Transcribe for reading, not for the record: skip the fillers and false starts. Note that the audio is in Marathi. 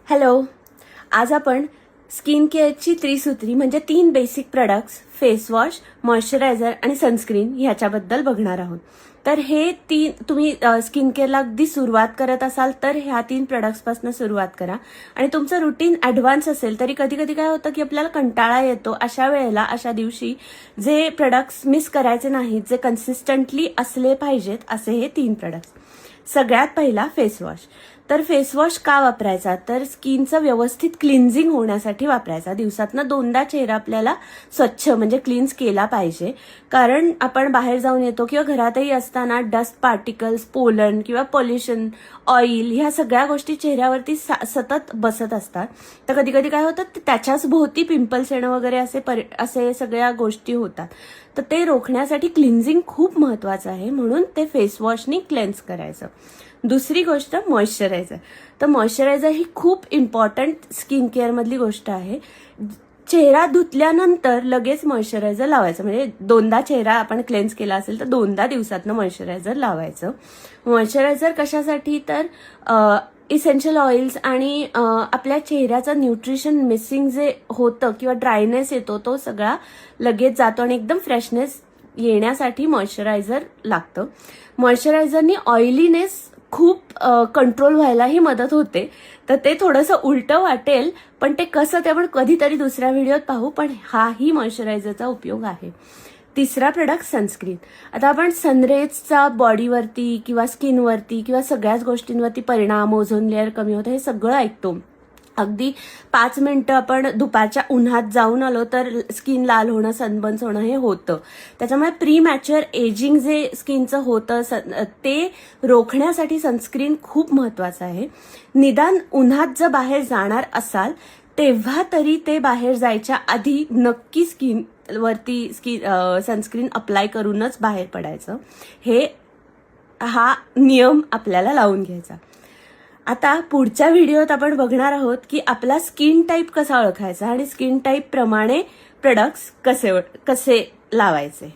हॅलो, आज आपण स्किन केअरची त्रिसूत्री म्हणजे 3 basic products face wash, moisturiser आणि सनस्क्रीन ह्याच्याबद्दल बघणार आहोत. तर हे तुम्ही स्किन केअरला अगदी सुरुवात करत असाल तर ह्या 3 प्रोडक्ट्सपासून सुरुवात करा. आणि तुमचं रुटीन ॲडव्हान्स असेल तरी कधी कधी काय होतं की आपल्याला कंटाळा येतो. अशा वेळेला अशा दिवशी जे प्रोडक्ट्स मिस करायचे नाहीत, जे कन्सिस्टंटली असले पाहिजेत असे हे 3 प्रोडक्ट्स. सगळ्यात पहिला फेस वॉश. तर फेस वॉश का वापरायचा, तर स्किनचं व्यवस्थित क्लिन्झिंग होण्यासाठी वापरायचा. दिवसातनं 2दा चेहरा आपल्याला स्वच्छ म्हणजे क्लीन्स केला पाहिजे. कारण आपण बाहेर जाऊन येतो किंवा घरातही असताना डस्ट पार्टिकल्स, पोलन किंवा पोल्युशन, ऑइल ह्या सगळ्या गोष्टी चेहऱ्यावरती सतत बसत असतात. तर कधी कधी काय होतं, त्याच्याच भोवती पिंपल्स येणं वगैरे असे सगळ्या गोष्टी होतात. तर ते रोखण्यासाठी क्लिन्झिंग खूप महत्वाचं आहे, म्हणून ते फेस वॉशनी क्लेन्स करायचं. दुसरी गोष्ट मॉइश्चरायझर. तर मॉइश्चरायझर ही खूप इम्पॉर्टंट स्किन केअर मधली गोष्ट आहे. चेहरा धुतल्यानंतर लगेच मॉइश्चरायझर लावायचं. म्हणजे 2दा चेहरा आपण क्लेन्स केला असेल तर 2दा दिवसातनं मॉइश्चरायझर लावायचं. मॉइश्चरायझर कशासाठी, तर इसेन्शियल ऑइल्स आणि आपल्या चेहऱ्याचं न्यूट्रिशन मिसिंग जे होतं किंवा ड्रायनेस येतो तो सगळा लगेच जातो आणि एकदम फ्रेशनेस येण्यासाठी मॉइश्चरायझर लागतं. मॉइश्चरायझरनी ऑइलीनेस खूप कंट्रोल व्हायलाही मदत होते. तर ते थोडंसं उलटं वाटेल, पण ते कसं ते आपण कधीतरी दुसऱ्या व्हिडिओत पाहू. पण हाही मॉइश्चरायझरचा उपयोग आहे. तिसरा प्रोडक्ट सनस्क्रीन. आता आपण सनरेजचा बॉडीवरती किंवा स्किनवरती किंवा सगळ्याच गोष्टींवरती परिणाम, ओझोन लेअर कमी होतं हे सगळं ऐकतो. अगदी 5 मिनिटं आपण दुपारच्या उन्हात जाऊन आलो तर स्किन लाल होणं, सनबर्न्स होणं हे होतं. त्याच्यामुळे प्री मॅच्युअर एजिंग जे स्किनचं होतं ते रोखण्यासाठी सनस्क्रीन खूप महत्वाचं आहे. निदान उन्हात जर बाहेर जाणार असाल तेव्हा तरी ते बाहेर जायच्या आधी नक्की स्किनवरती सनस्क्रीन अप्लाय करूनच बाहेर पडायचं. हा नियम आपल्याला लावून घ्यायचा. आता पुढच्या व्हिडिओत आपण बघणार आहोत की आपला स्किन टाईप कसा ओळखायचा आणि स्किन टाईप प्रमाणे प्रोडक्ट्स कसे लावायचे.